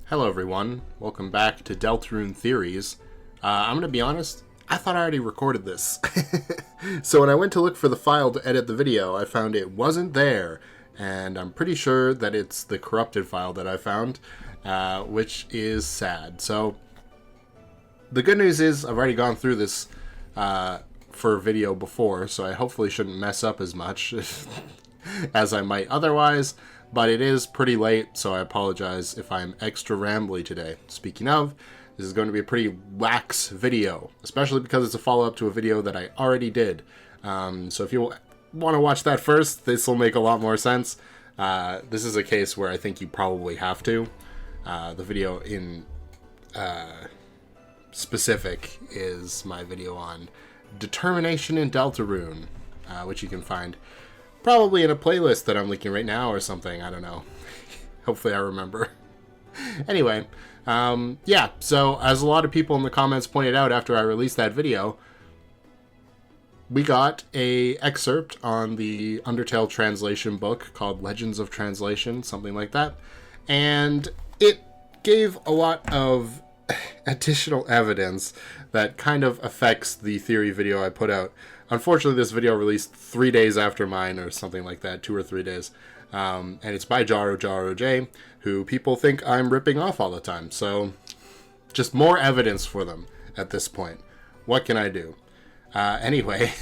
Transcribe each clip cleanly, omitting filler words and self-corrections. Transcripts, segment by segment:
Hello everyone, welcome back to Deltarune Theories. I'm gonna be honest, I thought I already recorded this. So when I went to look for the file to edit the video, I found it wasn't there. And I'm pretty sure that it's the corrupted file that I found, which is sad. So the good news is I've already gone through this for a video before, so I hopefully shouldn't mess up as much as I might otherwise. But it is pretty late, so I apologize if I'm extra rambly today. Speaking of, this is going to be a pretty lax video, especially because it's a follow-up to a video that I already did. So if you want to watch that first, this will make a lot more sense. This is a case where I think you probably have to. The video in specific is my video on determination in Deltarune, which you can find probably in a playlist that I'm linking right now or something. I don't know. Hopefully I remember. Anyway, yeah, so as a lot of people in the comments pointed out after I released that video, we got a excerpt on the Undertale translation book called Legends of Translation, something like that. And it gave a lot of additional evidence that kind of affects the theory video I put out. Unfortunately, this video released 3 days after mine or something like that, 2 or 3 days. And it's by Jaro J, who people think I'm ripping off all the time. So just more evidence for them at this point. What can I do? Anyway.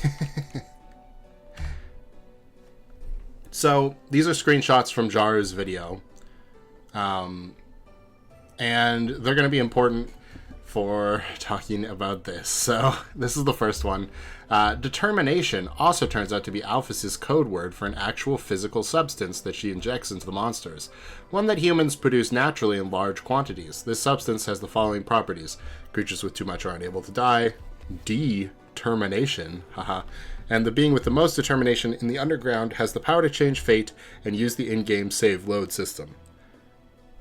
So these are screenshots from Jaro's video. And they're going to be important for talking about this. So this is the first one. Determination also turns out to be Alphys's code word for an actual physical substance that she injects into the monsters, one that humans produce naturally in large quantities. This substance has the following properties: creatures with too much are unable to die, determination, haha, and the being with the most determination in the underground has the power to change fate and use the in-game save load system.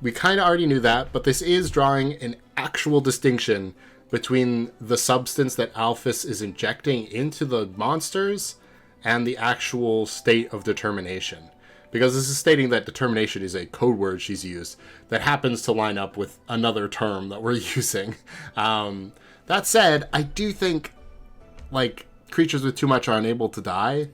We kind of already knew that, but this is drawing an actual distinction between the substance that Alphys is injecting into the monsters and the actual state of determination. Because this is stating that determination is a code word she's used that happens to line up with another term that we're using. That said, I do think, like, creatures with too much are unable to die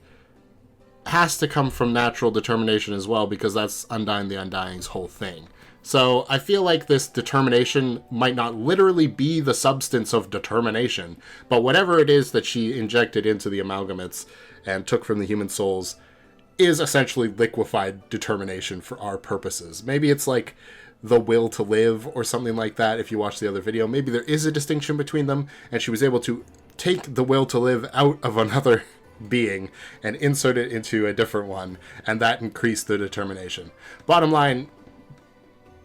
has to come from natural determination as well, because that's Undying the Undying's whole thing. So I feel like this determination might not literally be the substance of determination, but whatever it is that she injected into the amalgamates and took from the human souls is essentially liquefied determination for our purposes. Maybe it's like the will to live or something like that. If you watch the other video, maybe there is a distinction between them, and she was able to take the will to live out of another being and insert it into a different one, and that increased the determination. Bottom line,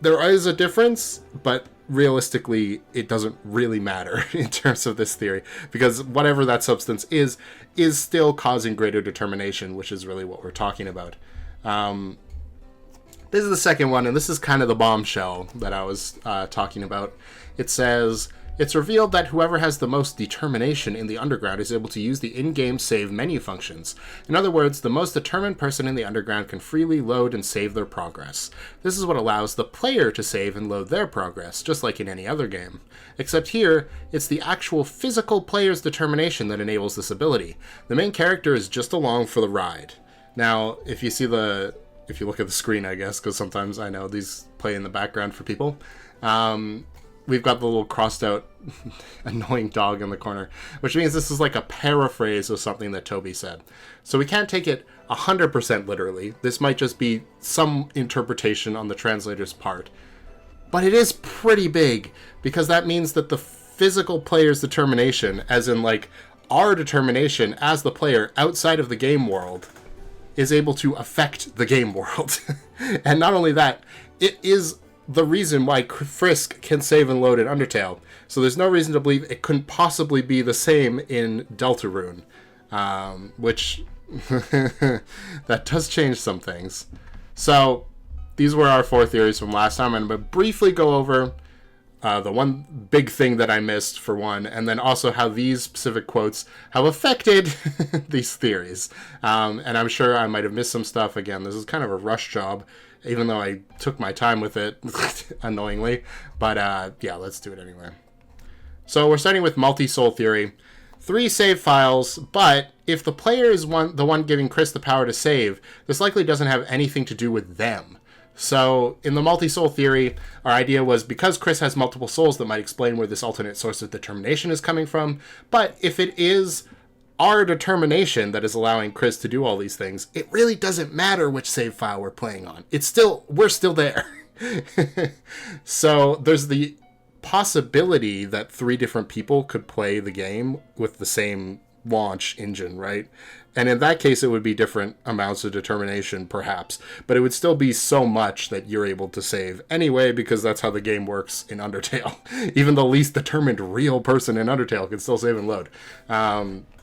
there is a difference, but realistically, it doesn't really matter in terms of this theory, because whatever that substance is still causing greater determination, which is really what we're talking about. This is the second one, and this is kind of the bombshell that I was talking about. It says, it's revealed that whoever has the most determination in the underground is able to use the in-game save menu functions. In other words, the most determined person in the underground can freely load and save their progress. This is what allows the player to save and load their progress, just like in any other game. Except here, it's the actual physical player's determination that enables this ability. The main character is just along for the ride. Now, if you look at the screen, I guess, because sometimes I know these play in the background for people, we've got the little crossed out annoying dog in the corner, which means this is like a paraphrase of something that Toby said. So we can't take it 100% literally. This might just be some interpretation on the translator's part. But it is pretty big, because that means that the physical player's determination, as in like our determination as the player outside of the game world, is able to affect the game world. And not only that, it is the reason why Frisk can save and load in Undertale. So there's no reason to believe it couldn't possibly be the same in Deltarune, which that does change some things. So these were our 4 theories from last time. I'm going to briefly go over the one big thing that I missed, for one, and then also how these specific quotes have affected these theories. And I'm sure I might have missed some stuff. Again, this is kind of a rush job, even though I took my time with it, annoyingly. But yeah, let's do it anyway. So we're starting with MultiSoul Theory. 3 save files, but if the player is the one giving Chris the power to save, this likely doesn't have anything to do with them. So in the MultiSoul Theory, our idea was because Chris has multiple souls, that might explain where this alternate source of determination is coming from. But if it is our determination that is allowing Chris to do all these things, it really doesn't matter which save file we're playing on. We're still there. So there's the possibility that 3 different people could play the game with the same launch engine, right? And in that case, it would be different amounts of determination, perhaps. But it would still be so much that you're able to save anyway, because that's how the game works in Undertale. Even the least determined real person in Undertale can still save and load.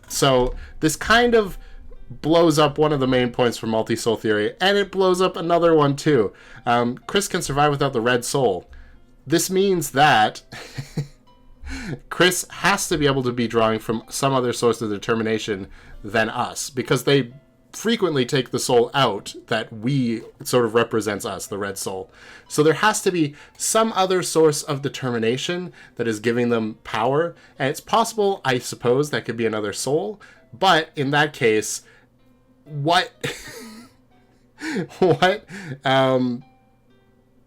So this kind of blows up one of the main points for MultiSoul Theory, and it blows up another one too. Chris can survive without the red soul. This means that Chris has to be able to be drawing from some other source of determination than us, because they frequently take the soul out that we sort of represents us, the red soul. So there has to be some other source of determination that is giving them power, and it's possible, I suppose, that could be another soul, but in that case, what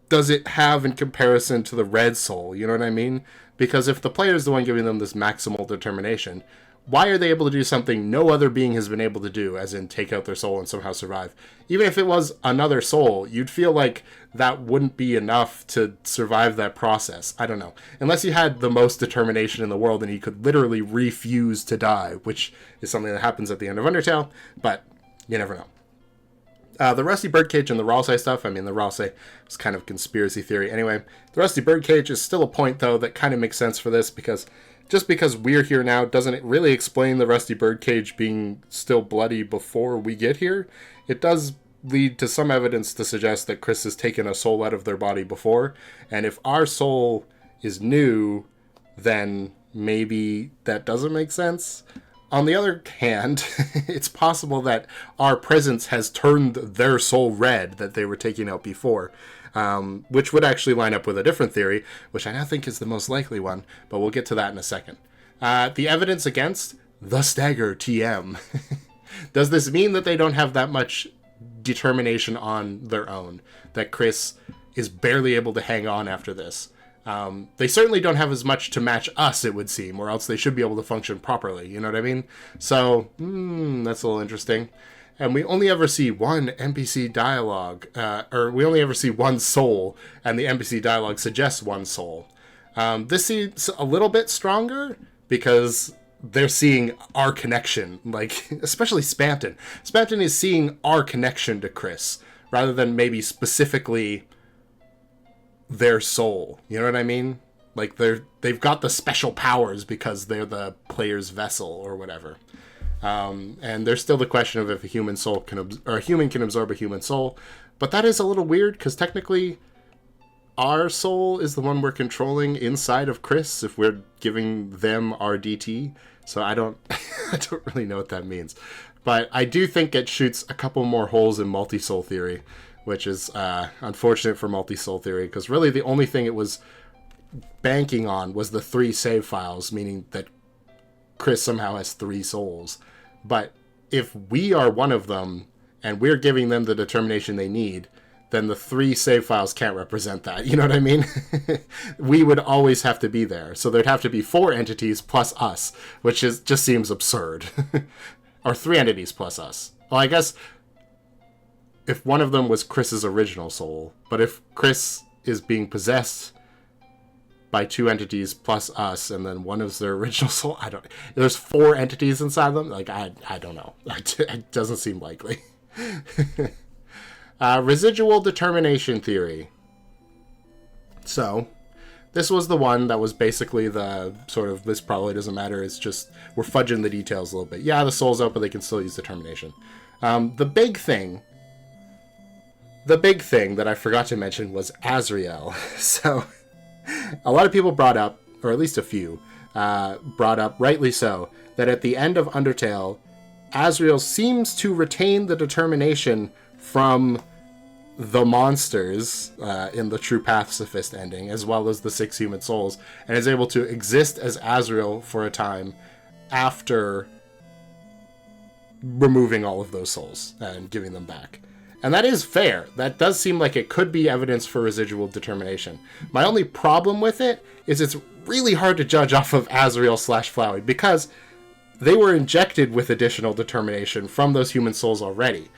does it have in comparison to the red soul? You know what I mean? Because if the player is the one giving them this maximal determination, why are they able to do something no other being has been able to do, as in take out their soul and somehow survive? Even if it was another soul, you'd feel like that wouldn't be enough to survive that process. I don't know. Unless you had the most determination in the world and you could literally refuse to die, which is something that happens at the end of Undertale, but you never know. The Rusty Birdcage and the Ralsei stuff, I mean, the Ralsei was kind of conspiracy theory. Anyway, the Rusty Birdcage is still a point, though, that kind of makes sense for this, because just because we're here now doesn't it really explain the Rusty Birdcage being still bloody before we get here. It does lead to some evidence to suggest that Chris has taken a soul out of their body before, and if our soul is new, then maybe that doesn't make sense. On the other hand, it's possible that our presence has turned their soul red that they were taking out before, which would actually line up with a different theory, which I now think is the most likely one, but we'll get to that in a second. The evidence against the Stagger TM. Does this mean that they don't have that much determination on their own? That Chris is barely able to hang on after this? They certainly don't have as much to match us, it would seem, or else they should be able to function properly, you know what I mean? So, that's a little interesting. And we only ever see one NPC dialogue, or we only ever see one soul, and the NPC dialogue suggests one soul. This seems a little bit stronger, because they're seeing our connection, like, especially Spamton. Spamton is seeing our connection to Chris, rather than maybe specifically their soul, you know what I mean? Like they've got the special powers because they're the player's vessel or whatever. And there's still the question of if a human can absorb a human soul, but that is a little weird because technically our soul is the one we're controlling inside of Chris if we're giving them our DT. So I don't really know what that means, but I do think it shoots a couple more holes in MultiSoul Theory, which is unfortunate for MultiSoul Theory, because really the only thing it was banking on was the 3 save files, meaning that Chris somehow has 3 souls. But if we are one of them, and we're giving them the determination they need, then the 3 save files can't represent that, you know what I mean? We would always have to be there, so there'd have to be 4 entities plus us, which just seems absurd. Or 3 entities plus us. Well, I guess if one of them was Chris's original soul, but if Chris is being possessed by 2 entities plus us, and then one is their original soul, there's 4 entities inside them? Like, I don't know. It doesn't seem likely. Residual determination theory. So, this was the one that was basically the sort of, this probably doesn't matter, it's just, we're fudging the details a little bit. Yeah, the soul's out, but they can still use determination. The big thing that I forgot to mention was Azrael. So, a lot of people brought up, or at least a few, brought up, rightly so, that at the end of Undertale, Azrael seems to retain the determination from the monsters in the True Pacifist ending, as well as the 6 human souls, and is able to exist as Azrael for a time after removing all of those souls and giving them back. And that is fair. That does seem like it could be evidence for residual determination. My only problem with it is it's really hard to judge off of Azrael/Flowey, because they were injected with additional determination from those human souls already.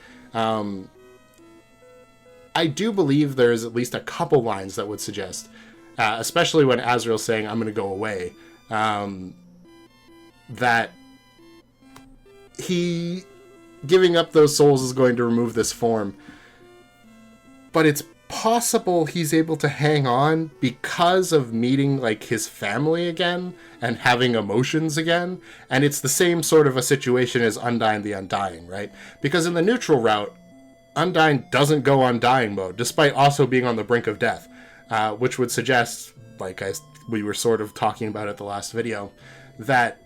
I do believe there is at least a couple lines that would suggest, especially when Azrael's saying, I'm going to go away, that he giving up those souls is going to remove this form. But it's possible he's able to hang on because of meeting like his family again and having emotions again. And it's the same sort of a situation as Undyne the Undying, right? Because in the neutral route, Undyne doesn't go Undying mode, despite also being on the brink of death, which would suggest, like we were sort of talking about at the last video, that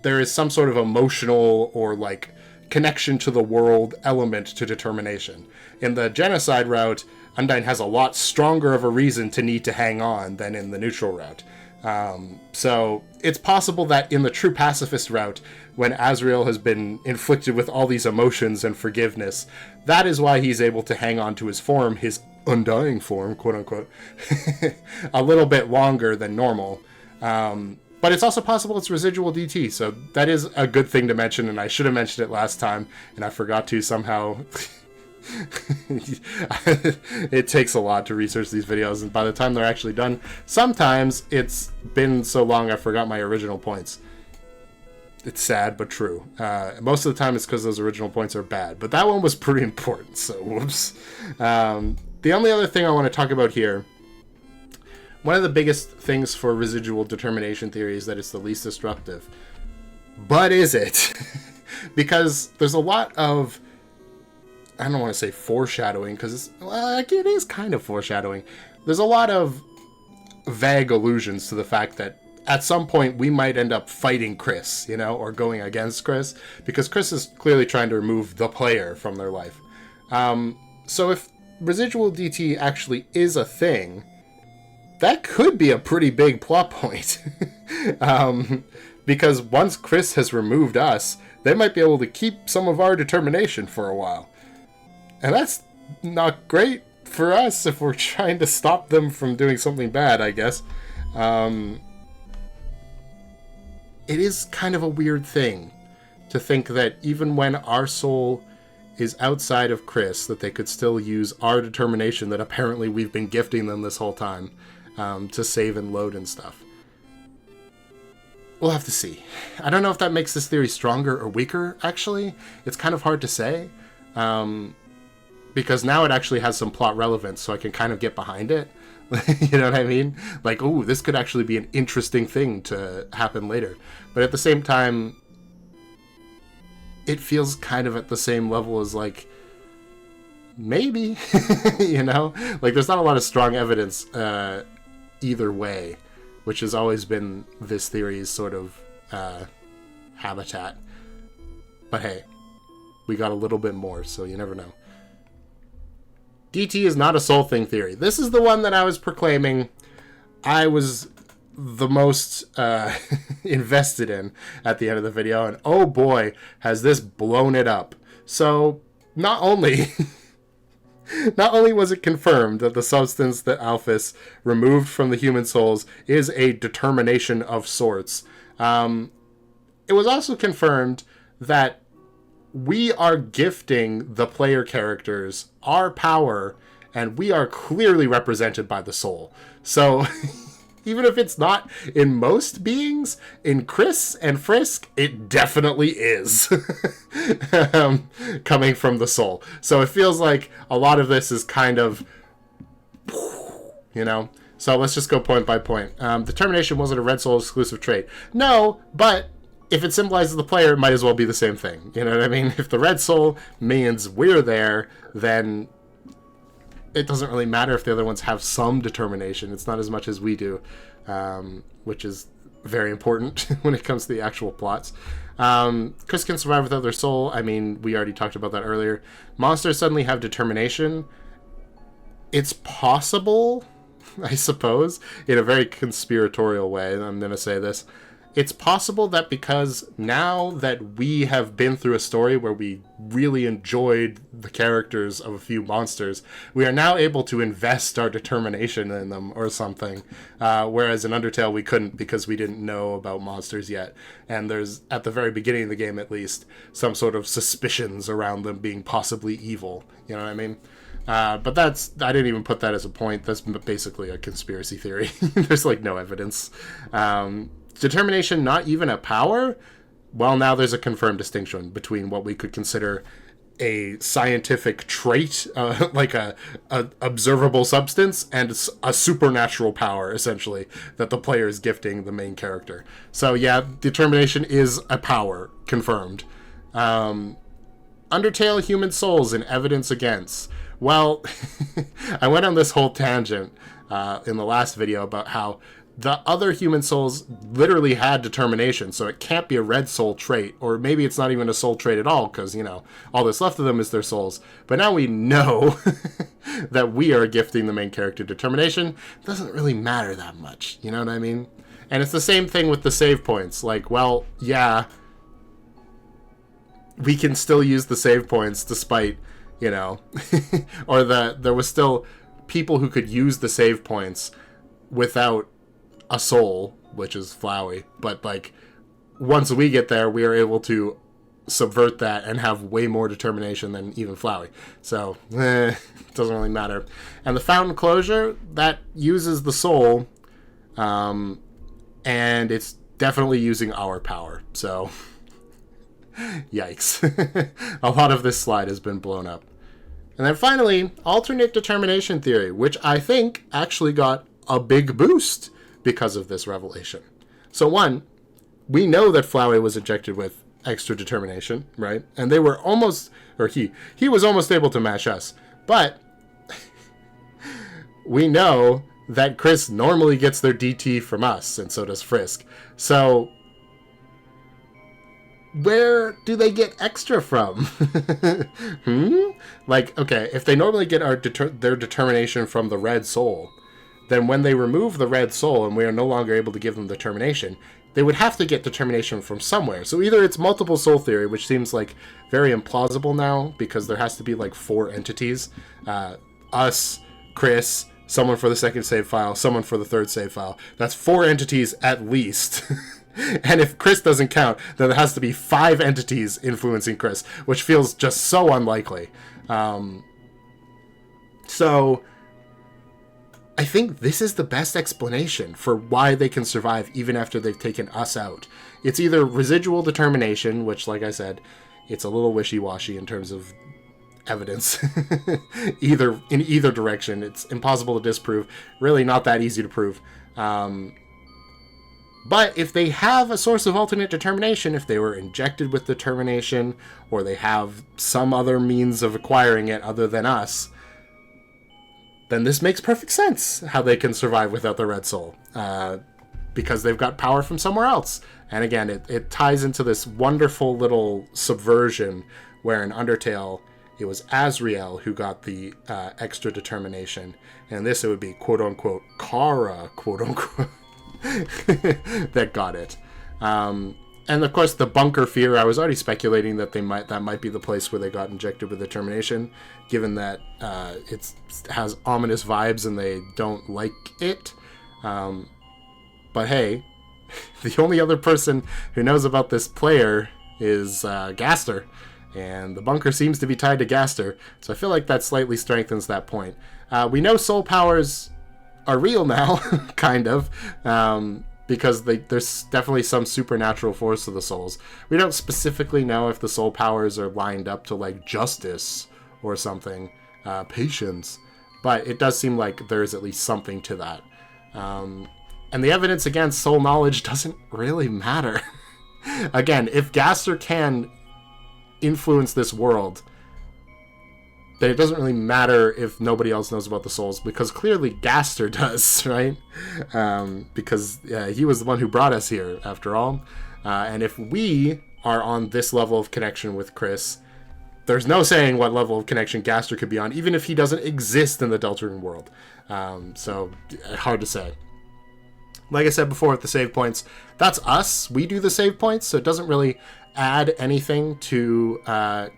there is some sort of emotional or like connection to the world element to determination. In the genocide route, Undyne has a lot stronger of a reason to need to hang on than in the neutral route. So it's possible that in the true pacifist route, when Azrael has been inflicted with all these emotions and forgiveness, that is why he's able to hang on to his form, his undying form, quote unquote, a little bit longer than normal. But it's also possible it's residual DT, so that is a good thing to mention, and I should have mentioned it last time, and I forgot to somehow. It takes a lot to research these videos, and by the time they're actually done, sometimes it's been so long I forgot my original points. It's sad, but true. Most of the time it's because those original points are bad, but that one was pretty important, so whoops. The only other thing I want to talk about here, one of the biggest things for residual determination theory is that it's the least destructive. But is it? Because there's a lot of, I don't want to say foreshadowing, because it is kind of foreshadowing. There's a lot of vague allusions to the fact that at some point we might end up fighting Chris, or going against Chris, because Chris is clearly trying to remove the player from their life. So if residual DT actually is a thing, that could be a pretty big plot point. Because once Chris has removed us, they might be able to keep some of our determination for a while. And that's not great for us if we're trying to stop them from doing something bad, I guess. It is kind of a weird thing to think that even when our soul is outside of Chris, that they could still use our determination that apparently we've been gifting them this whole time. To save and load and stuff. We'll have to see. I don't know if that makes this theory stronger or weaker, actually. It's kind of hard to say. Because now it actually has some plot relevance, so I can kind of get behind it. You know what I mean? Like, ooh, this could actually be an interesting thing to happen later. But at the same time, it feels kind of at the same level as, like, maybe, Like, there's not a lot of strong evidence either way, which has always been this theory's sort of habitat. But hey, we got a little bit more, so you never know. DT is not a soul thing theory. This is the one that I was proclaiming I was the most invested in at the end of the video, and oh boy, has this blown it up. So, not only was it confirmed that the substance that Alphys removed from the human souls is a determination of sorts, it was also confirmed that we are gifting the player characters our power, and we are clearly represented by the soul. So, even if it's not in most beings, in Chris and Frisk, it definitely is coming from the soul. So it feels like a lot of this is kind of, So let's just go point by point. Determination wasn't a Red Soul exclusive trait. No, but if it symbolizes the player, it might as well be the same thing. You know what I mean? If the Red Soul means we're there, then it doesn't really matter if the other ones have some determination. It's not as much as we do, which is very important when it comes to the actual plots. Chris can survive without their soul. I mean, we already talked about that earlier. Monsters suddenly have determination, It's possible, I suppose, in a very conspiratorial way, I'm going to say this. It's possible that because now that we have been through a story where we really enjoyed the characters of a few monsters, we are now able to invest our determination in them or something. Whereas in Undertale we couldn't because we didn't know about monsters yet. And there's, at the very beginning of the game at least, some sort of suspicions around them being possibly evil. You know what I mean? But that's, I didn't even put that as a point. That's basically a conspiracy theory. There's like no evidence. Determination not even a power? Well, now there's a confirmed distinction between what we could consider a scientific trait, like a observable substance, and a supernatural power, essentially, that the player is gifting the main character. So yeah, determination is a power, confirmed. Undertale human souls and evidence against. Well, I went on this whole tangent in the last video about how the other human souls literally had determination, so it can't be a red soul trait, or maybe it's not even a soul trait at all, because, you know, all that's left of them is their souls. But now we know that we are gifting the main character determination. It doesn't really matter that much, you know what I mean? And it's the same thing with the save points. Like, well, yeah, we can still use the save points despite, you know, or there was still people who could use the save points without a soul, which is Flowey, but like once we get there, we are able to subvert that and have way more determination than even Flowey. So it doesn't really matter. And the fountain closure, that uses the soul, and it's definitely using our power. So yikes. A lot of this slide has been blown up. And then finally, alternate determination theory, which I think actually got a big boost because of this revelation. So one, we know that Flowey was injected with extra determination, right? And they were almost, or he was almost able to match us. But we know that Chris normally gets their DT from us, and so does Frisk. So where do they get extra from? Like, okay, if they normally get their determination from the red soul, then when they remove the red soul and we are no longer able to give them determination, they would have to get determination from somewhere. So either it's multiple soul theory, which seems like very implausible now because there has to be like 4 entities. Us, Chris, someone for the second save file, someone for the third save file. That's 4 entities at least. And if Chris doesn't count, then there has to be 5 entities influencing Chris, which feels just so unlikely. So I think this is the best explanation for why they can survive even after they've taken us out. It's either residual determination, which, like I said, it's a little wishy-washy in terms of evidence. In either direction. It's impossible to disprove. Really not that easy to prove. But if they have a source of alternate determination, if they were injected with determination, or they have some other means of acquiring it other than us, then this makes perfect sense how they can survive without the red soul. Because they've got power from somewhere else. And again, it ties into this wonderful little subversion where in Undertale, it was Asriel who got the extra determination. And in this, it would be quote-unquote Kara, quote-unquote, that got it. And of course, the bunker fear, I was already speculating that that might be the place where they got injected with determination, given that it has ominous vibes and they don't like it. But hey, the only other person who knows about this player is Gaster, and the bunker seems to be tied to Gaster, so I feel like that slightly strengthens that point. We know soul powers are real now, kind of. Because there's definitely some supernatural force to the souls. We don't specifically know if the soul powers are lined up to, like, justice or something, patience, but it does seem like there's at least something to that. And the evidence against soul knowledge doesn't really matter. Again, if Gaster can influence this world, then it doesn't really matter if nobody else knows about the souls, because clearly Gaster does, right? Because he was the one who brought us here, after all. And if we are on this level of connection with Chris, there's no saying what level of connection Gaster could be on, even if he doesn't exist in the Deltarune world. So hard to say. Like I said before with the save points, that's us. We do the save points, so it doesn't really add anything to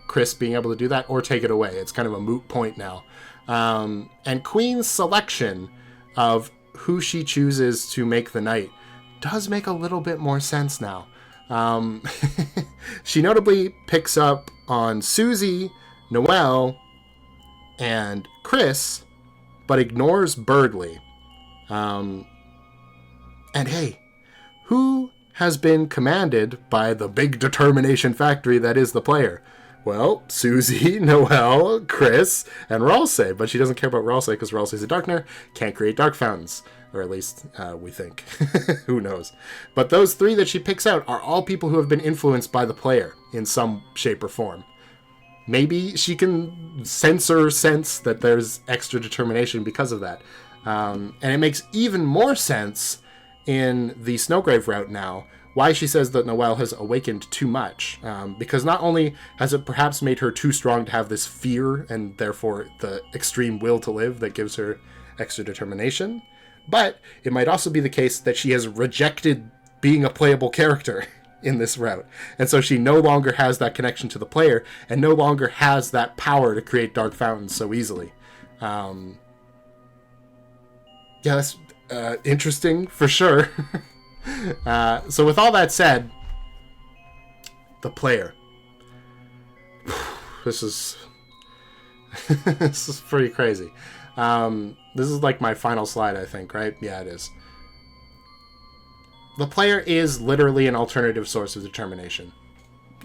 Chris being able to do that or take it away. It's kind of a moot point now. And Queen's selection of who she chooses to make the knight does make a little bit more sense now. She notably picks up on Susie, Noelle, and Chris, but ignores Birdley. And hey, who has been commanded by the big determination factory that is the player? Well, Susie, Noelle, Chris, and Ralsei. But she doesn't care about Ralsei because Ralsei's a Darkner, can't create dark fountains. Or at least we think. Who knows? But those three that she picks out are all people who have been influenced by the player in some shape or form. Maybe she can sense that there's extra determination because of that. And it makes even more sense in the Snowgrave route now why she says that Noelle has awakened too much. Because not only has it perhaps made her too strong to have this fear and therefore the extreme will to live that gives her extra determination, but it might also be the case that she has rejected being a playable character in this route. And so she no longer has that connection to the player and no longer has that power to create dark fountains so easily. Yeah, that's interesting for sure. So with all that said, the player. This is this is pretty crazy. This is like my final slide, I think, right? Yeah, it is. The player is literally an alternative source of determination.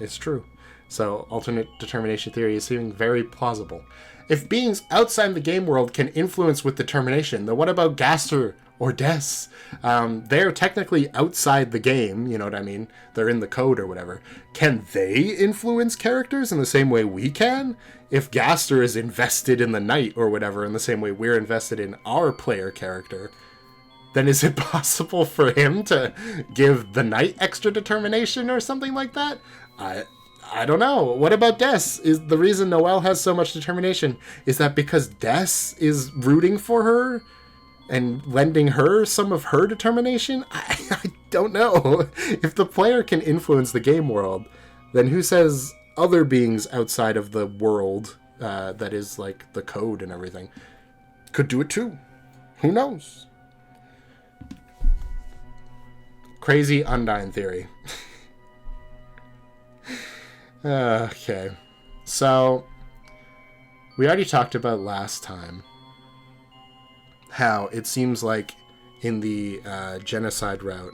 It's true. So alternate determination theory is seeming very plausible. If beings outside the game world can influence with determination, then what about Gaster or Des? They're technically outside the game, you know what I mean? They're in the code or whatever. Can they influence characters in the same way we can? If Gaster is invested in the knight or whatever in the same way we're invested in our player character, then is it possible for him to give the knight extra determination or something like that? I don't know. What about Des? Is the reason Noelle has so much determination, is that because Des is rooting for her and lending her some of her determination? I don't know. If the player can influence the game world, then who says other beings outside of the world, that is like the code and everything, could do it too? Who knows? Crazy Undyne theory. Okay. So, we already talked about last time how it seems like in the genocide route,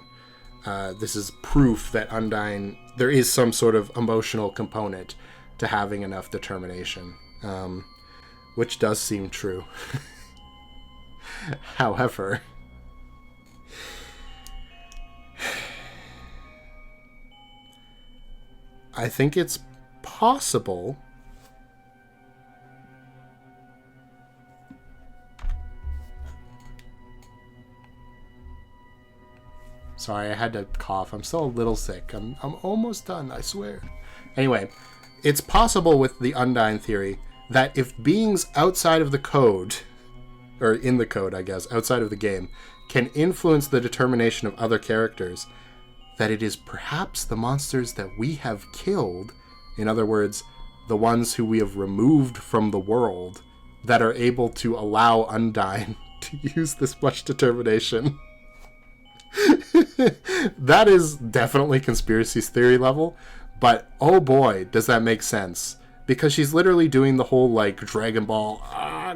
this is proof that Undyne, there is some sort of emotional component to having enough determination, which does seem true. However, I think it's possible Sorry, I had to cough. I'm still a little sick. I'm almost done, I swear. Anyway, it's possible with the Undyne theory that if beings outside of the code, or in the code, I guess, outside of the game, can influence the determination of other characters, that it is perhaps the monsters that we have killed, in other words, the ones who we have removed from the world, that are able to allow Undyne to use this much determination. That is definitely conspiracy theory level, but oh boy, does that make sense. Because she's literally doing the whole, like, Dragon Ball,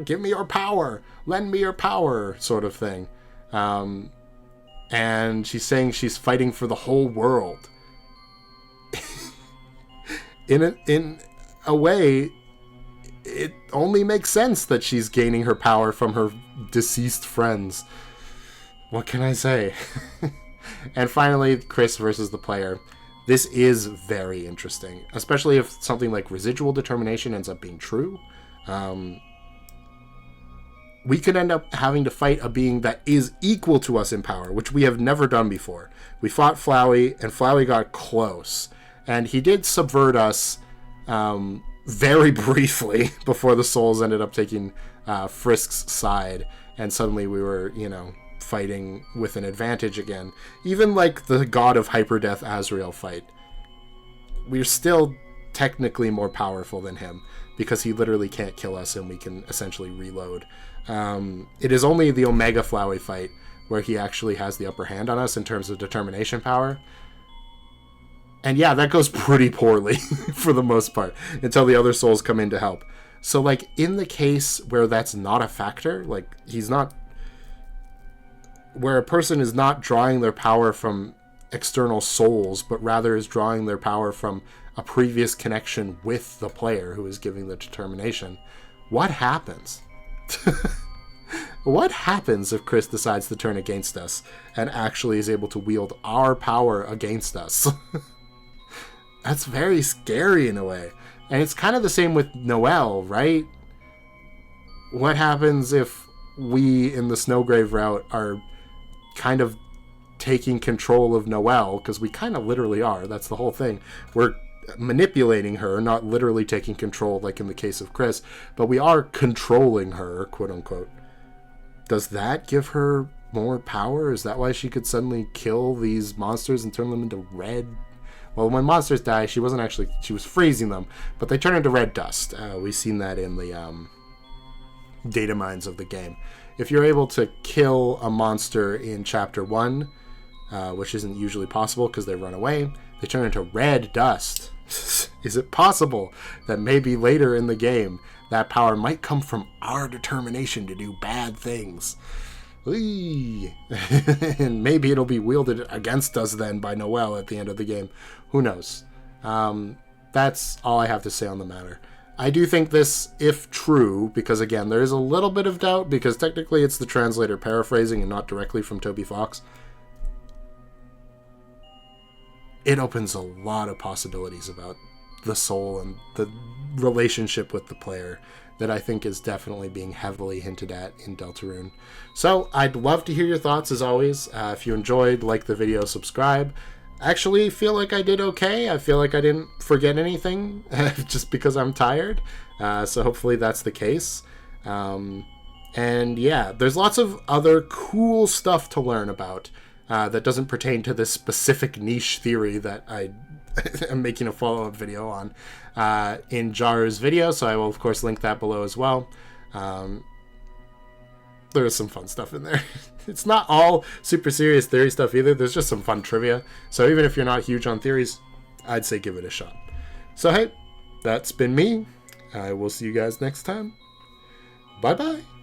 give me your power, lend me your power, sort of thing. And she's saying she's fighting for the whole world. In a way, it only makes sense that she's gaining her power from her deceased friends. What can I say? And finally, Chris versus the player. This is very interesting, especially if something like residual determination ends up being true. We could end up having to fight a being that is equal to us in power, which we have never done before. We fought Flowey, and Flowey got close. And he did subvert us very briefly before the souls ended up taking Frisk's side, and suddenly we were, fighting with an advantage again. Even like the god of hyperdeath Azrael fight, we're still technically more powerful than him because he literally can't kill us and we can essentially reload. It is only the Omega Flowey fight where he actually has the upper hand on us in terms of determination power. And yeah, that goes pretty poorly for the most part until the other souls come in to help. So like in the case where that's not a factor, like where a person is not drawing their power from external souls, but rather is drawing their power from a previous connection with the player who is giving the determination, what happens? What happens if Chris decides to turn against us and actually is able to wield our power against us? That's very scary in a way. And it's kind of the same with Noelle, right? What happens if we in the Snowgrave route are kind of taking control of Noelle? Because we kind of literally are. That's the whole thing. We're manipulating her, not literally taking control like in the case of Chris, but we are controlling her, quote unquote. Does that give her more power? Is that why she could suddenly kill these monsters and turn them into red? Well, when monsters die, she was freezing them, but they turn into red dust. We've seen that in the data mines of the game. If you're able to kill a monster in Chapter 1, which isn't usually possible because they run away, they turn into red dust. Is it possible that maybe later in the game, that power might come from our determination to do bad things? And maybe it'll be wielded against us then by Noelle at the end of the game. Who knows? That's all I have to say on the matter. I do think this, if true, because again, there is a little bit of doubt, because technically it's the translator paraphrasing and not directly from Toby Fox. It opens a lot of possibilities about the soul and the relationship with the player that I think is definitely being heavily hinted at in Deltarune. So I'd love to hear your thoughts as always. If you enjoyed, like the video, subscribe. Actually feel like I did okay. I feel like I didn't forget anything just because I'm tired. So hopefully that's the case. And yeah, there's lots of other cool stuff to learn about that doesn't pertain to this specific niche theory that I am making a follow-up video on in Jaru's video, so I will of course link that below as well. There is some fun stuff in there. It's not all super serious theory stuff either. There's just some fun trivia. So even if you're not huge on theories, I'd say give it a shot. So hey, that's been me. I will see you guys next time. Bye-bye.